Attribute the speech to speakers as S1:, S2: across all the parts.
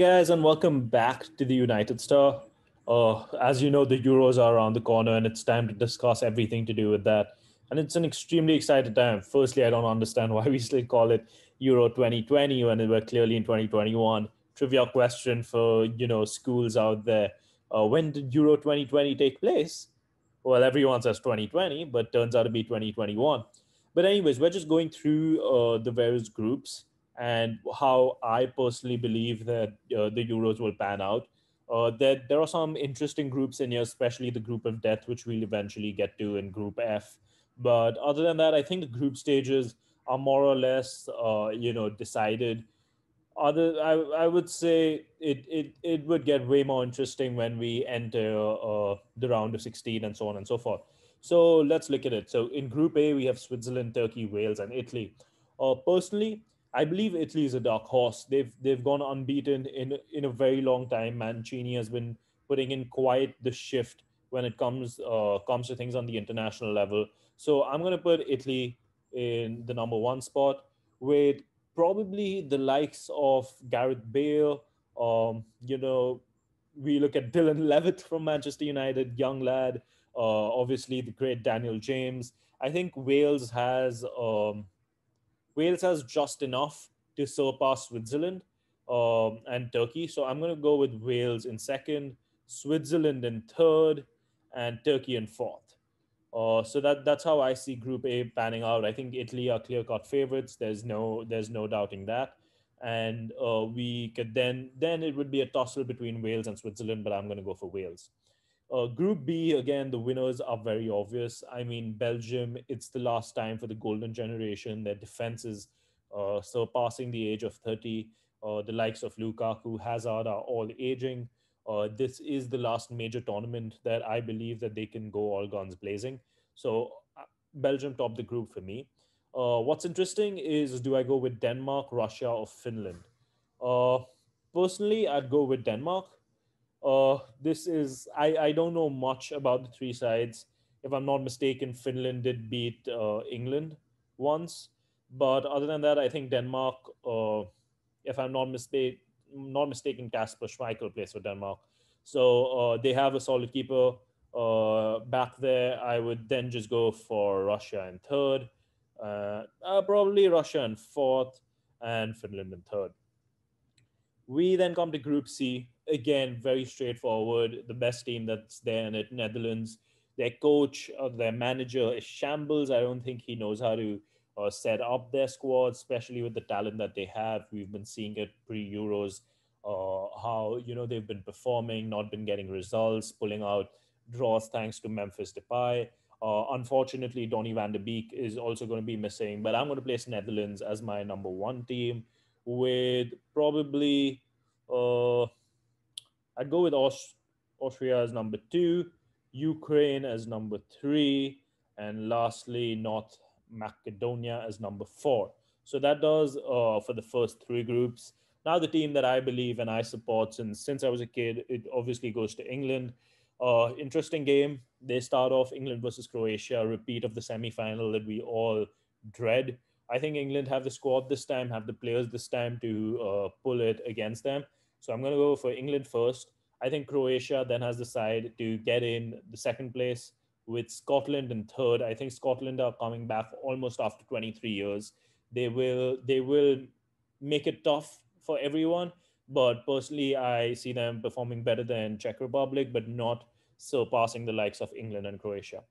S1: guys, and welcome back to the United Star. As you know, the Euros are around the corner, and it's time to discuss everything to do with that. And it's an extremely exciting time. Firstly, I don't understand why we still call it Euro 2020 when we're clearly in 2021. Trivia question for schools out there: when did Euro 2020 take place? Well, everyone says 2020, but turns out to be 2021. But anyways, we're just going through the various groups and how I personally believe that the Euros will pan out. There are some interesting groups in here, especially the group of death, which we'll eventually get to in Group F. But other than that, I think the group stages are more or less, decided. I would say it would get way more interesting when we enter the round of 16 and so on and so forth. So let's look at it. So in Group A, we have Switzerland, Turkey, Wales, and Italy. Personally, I believe Italy is a dark horse. They've gone unbeaten in a very long time. Mancini has been putting in quite the shift when it comes to things on the international level. So I'm going to put Italy in the number one spot with probably the likes of Gareth Bale. We look at Dylan Levitt from Manchester United, young lad. Obviously, the great Daniel James. I think Wales has just enough to surpass Switzerland and Turkey. So I'm going to go with Wales in second, Switzerland in third, and Turkey in fourth. So that's how I see Group A panning out. I think Italy are clear-cut favorites. There's no doubting that, and we could then it would be a tussle between Wales and Switzerland, but I'm going to go for Wales. Group B, again, the winners are very obvious. I mean, Belgium, it's the last time for the golden generation. Their defense is surpassing the age of 30. The likes of Lukaku, Hazard are all aging. This is the last major tournament that I believe that they can go all guns blazing. So Belgium top the group for me. What's interesting is, do I go with Denmark, Russia, or Finland? Uh, Personally, I'd go with Denmark. This is I don't know much about the three sides. If I'm not mistaken, Finland did beat England once, but other than that, I think Denmark. If I'm not mistaken, Kasper Schmeichel plays for Denmark, so they have a solid keeper back there. I would then just go for Russia in third, probably Russia in fourth, and Finland in third. We then come to Group C. Again, very straightforward. The best team that's there in it, Netherlands. Their coach or their manager is shambles. I don't think he knows how to set up their squad, especially with the talent that they have. We've been seeing it pre Euros, how they've been performing, not been getting results, pulling out draws thanks to Memphis Depay. Unfortunately, Donny van de Beek is also going to be missing, but I'm going to place Netherlands as my number one team with probably uh, I'd go with Austria as number two, Ukraine as number three, and lastly North Macedonia as number four. So that does for the first three groups. Now the team that I believe and I support since I was a kid, it obviously goes to England. Interesting game. They start off England versus Croatia, a repeat of the semi-final that we all dread. I think England have the squad this time, have the players this time to pull it against them. So I'm going to go for England first. I think Croatia then has the side to get in the second place with Scotland in third. I think Scotland are coming back almost after 23 years. They will make it tough for everyone, but personally I see them performing better than Czech Republic, but not surpassing the likes of England and Croatia.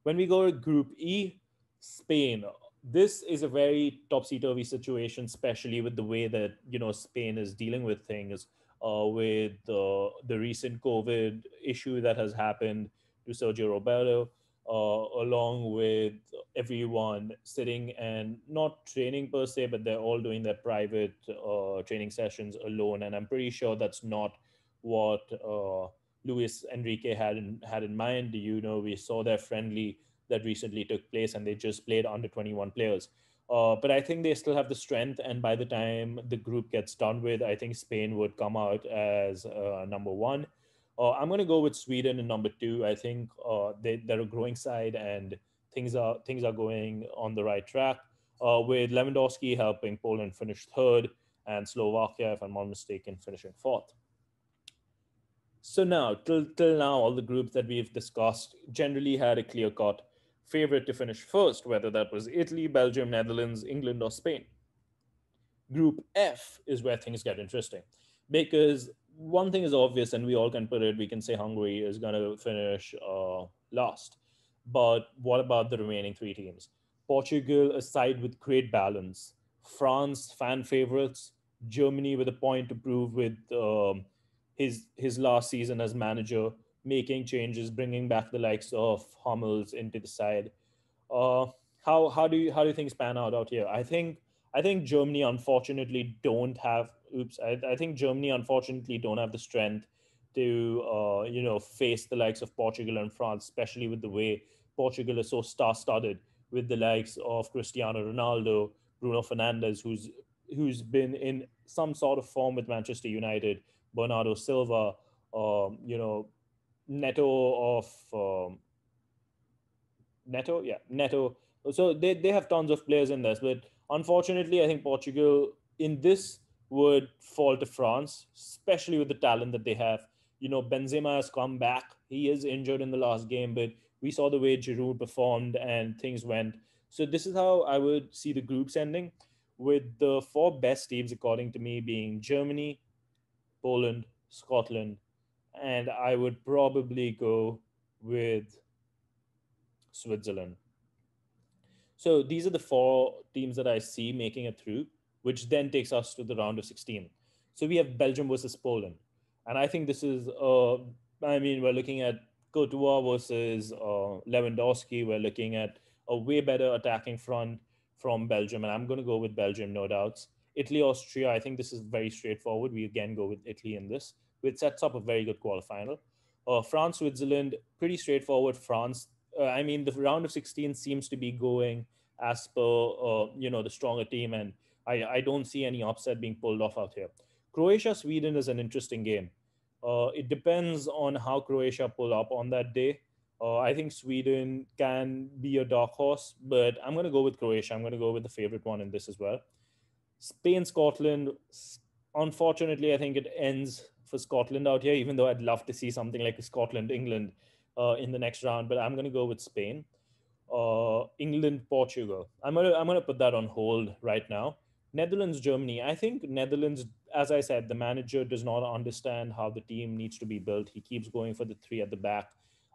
S1: When we go to Group E, Spain. This is a very topsy-turvy situation, especially with the way that Spain is dealing with things, with the recent COVID issue that has happened to Sergio Roberto, along with everyone sitting and not training per se, but they're all doing their private training sessions alone. And I'm pretty sure that's not what Luis Enrique had in mind. We saw their friendly that recently took place, and they just played under 21 players. But I think they still have the strength, and by the time the group gets done with, I think Spain would come out as number one. I'm going to go with Sweden in number two. I think they're a growing side, and things are going on the right track. With Lewandowski helping Poland finish third, and Slovakia, if I'm not mistaken, finishing fourth. So now, till now, all the groups that we've discussed generally had a clear cut favorite to finish first, whether that was Italy, Belgium, Netherlands, England, or Spain. Group F is where things get interesting because one thing is obvious, and we all can put it. We can say Hungary is going to finish last, but what about the remaining three teams? Portugal, a side with great balance. France, fan favorites. Germany, with a point to prove with his last season as manager, making changes, bringing back the likes of Hummels into the side. uh, how do things pan out here? I think Germany unfortunately don't have. Oops, I think Germany unfortunately don't have the strength to face the likes of Portugal and France, especially with the way Portugal is so star-studded with the likes of Cristiano Ronaldo, Bruno Fernandes, who's been in some sort of form with Manchester United, Bernardo Silva, Neto of Neto. So they have tons of players in this, but unfortunately, I think Portugal in this would fall to France, especially with the talent that they have. Benzema has come back. He is injured in the last game, but we saw the way Giroud performed and things went. So this is how I would see the groups ending, with the four best teams, according to me, being Germany, Poland, Scotland, and I would probably go with Switzerland. So these are the four teams that I see making it through, which then takes us to the round of 16. So we have Belgium versus Poland. And I think this is, we're looking at Courtois versus Lewandowski. We're looking at a way better attacking front from Belgium. And I'm going to go with Belgium, no doubts. Italy, Austria, I think this is very straightforward. We again go with Italy in this, which sets up a very good quarterfinal. France, Switzerland, pretty straightforward. France, the round of 16 seems to be going as per the stronger team, and I don't see any upset being pulled off out here. Croatia Sweden is an interesting game. It depends on how Croatia pull up on that day. I think Sweden can be a dark horse, but I'm going to go with Croatia. I'm going to go with the favorite one in this as well. Spain, Scotland. Unfortunately, I think it ends for Scotland out here, even though I'd love to see something like a Scotland England in the next round. But I'm going to go with Spain. England, Portugal. I'm gonna put that on hold right now. Netherlands, Germany. I think Netherlands, as I said, the manager does not understand how the team needs to be built. He keeps going for the three at the back.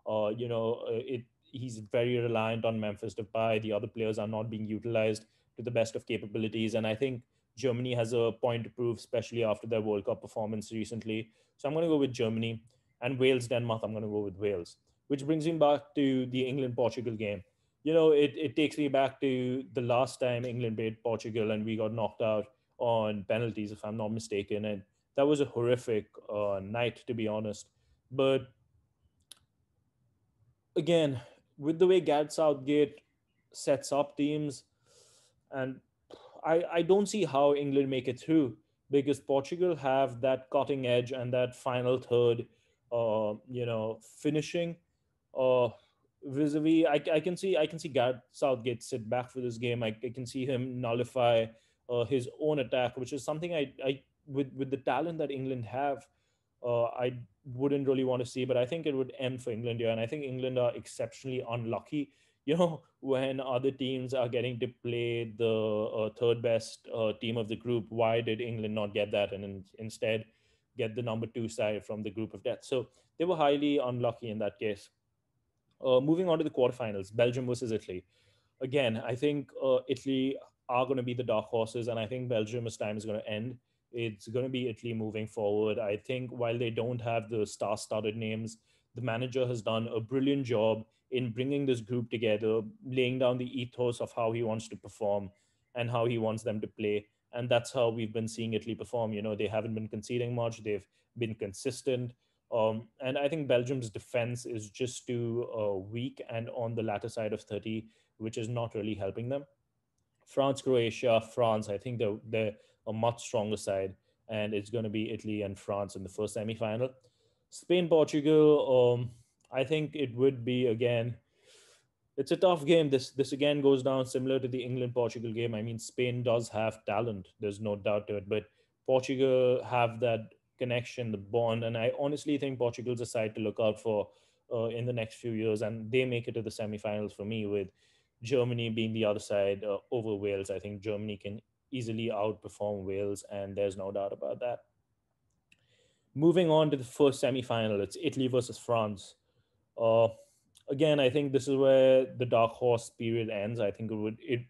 S1: It. He's very reliant on Memphis Depay. The other players are not being utilized to the best of capabilities, and I think Germany has a point to prove, especially after their World Cup performance recently. So I'm going to go with Germany, and Wales, Denmark. I'm going to go with Wales, which brings me back to the England Portugal game. It takes me back to the last time England played Portugal and we got knocked out on penalties, if I'm not mistaken. And that was a horrific night, to be honest. But again, with the way Gareth Southgate sets up teams, and I don't see how England make it through because Portugal have that cutting edge and that final third, finishing. Uh, Vis-a-vis, I can see Gareth Southgate sit back for this game. I can see him nullify his own attack, which is something I with the talent that England have, I wouldn't really want to see. But I think it would end for England here, and I think England are exceptionally unlucky. When other teams are getting to play the third best team of the group, why did England not get that and instead get the number two side from the group of death? So they were highly unlucky in that case. Moving on to the quarterfinals, Belgium versus Italy. Again, I think Italy are going to be the dark horses, and I think Belgium's time is going to end. It's going to be Italy moving forward. I think while they don't have the star-studded names, the manager has done a brilliant job in bringing this group together, laying down the ethos of how he wants to perform and how he wants them to play. And that's how we've been seeing Italy perform. They haven't been conceding much. They've been consistent. And I think Belgium's defense is just too weak and on the latter side of 30, which is not really helping them. France, Croatia, France, I think they're a much stronger side, and it's going to be Italy and France in the first semi-final. Spain, Portugal, I think it would be again. It's a tough game. This again goes down similar to the England Portugal game. I mean, Spain does have talent. There's no doubt to it, but Portugal have that connection, the bond, and I honestly think Portugal's a side to look out for in the next few years, and they make it to the semifinals for me, with Germany being the other side over Wales. I think Germany can easily outperform Wales, and there's no doubt about that. Moving on to the first semi-final, it's Italy versus France. Uh, Again, I think this is where the dark horse period ends. I think it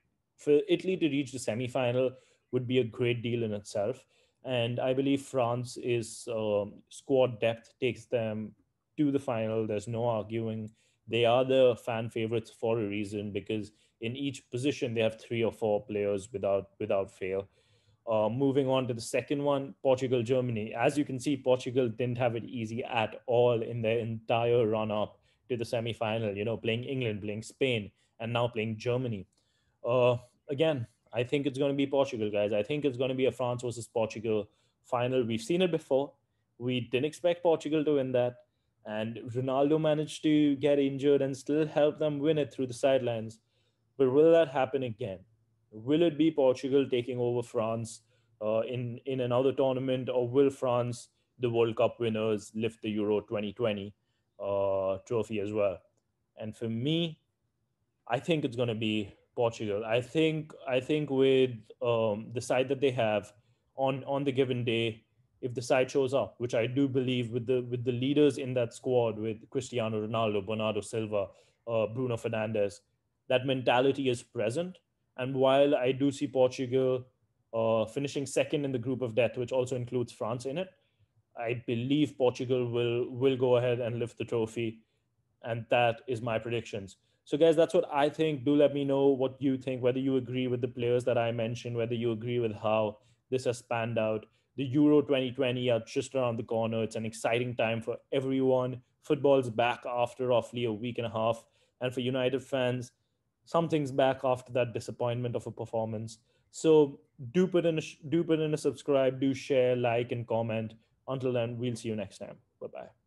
S1: for Italy to reach the semi-final would be a great deal in itself, and I believe France is squad depth takes them to the final. There's no arguing. They are the fan favorites for a reason, because in each position they have three or four players without fail. Moving on to the second one, Portugal, Germany. As you can see, Portugal didn't have it easy at all in their entire run up to the semi final, playing England, playing Spain, and now playing Germany. Uh, Again, I think it's going to be Portugal, guys. I think it's going to be a France versus Portugal final. We've seen it before. We didn't expect Portugal to win that. And Ronaldo managed to get injured and still help them win it through the sidelines. But will that happen again? Will it be Portugal taking over France in another tournament, or will France, the World Cup winners, lift the Euro 2020 trophy as well? And for me, I think it's going to be Portugal. I think with the side that they have on the given day, if the side shows up, which I do believe, with the leaders in that squad, with Cristiano Ronaldo, Bernardo Silva, Bruno Fernandes, that mentality is present. And while I do see Portugal finishing second in the group of death, which also includes France in it, I believe Portugal will go ahead and lift the trophy, and that is my predictions. So guys, that's what I think. Do let me know what you think, whether you agree with the players that I mentioned, whether you agree with how this has panned out. The Euro 2020 are just around the corner. It's an exciting time for everyone. Football's back after roughly a week and a half, and for United fans, something's back after that disappointment of a performance. So do put in a subscribe, do share, like, and comment. Until then, we'll see you next time. Bye bye.